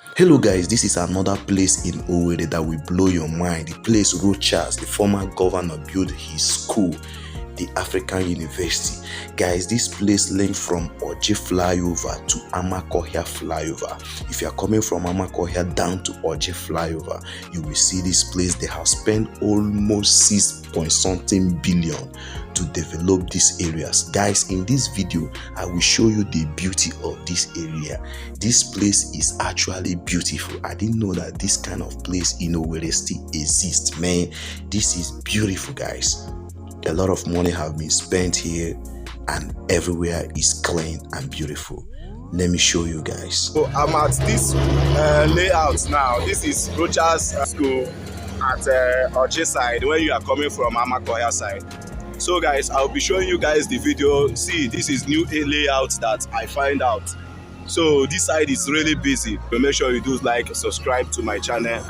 Hello guys, this is another place in Owerri that will blow your mind. The place Rochas, the former governor, built his school, the African University. Guys, this place linked from Oje flyover to Amakohia flyover. If you are coming from Amakohia down to Oje flyover, you will see this place. They have spent almost 6 point something billion to develop these areas. Guys, in this video I will show you the beauty of this area. This place is actually beautiful. I didn't know that this kind of place in Owerri still exists, man. This is beautiful, guys. A lot of money have been spent here and everywhere is clean and beautiful. Let me show you guys. So I'm at this layout now. This is Rochas school at Oje side when you are coming from Amakohia side. So guys, I'll be showing you guys the video. See, this is new layout that I find out. So this side is really busy. So make sure you do like, subscribe to my channel.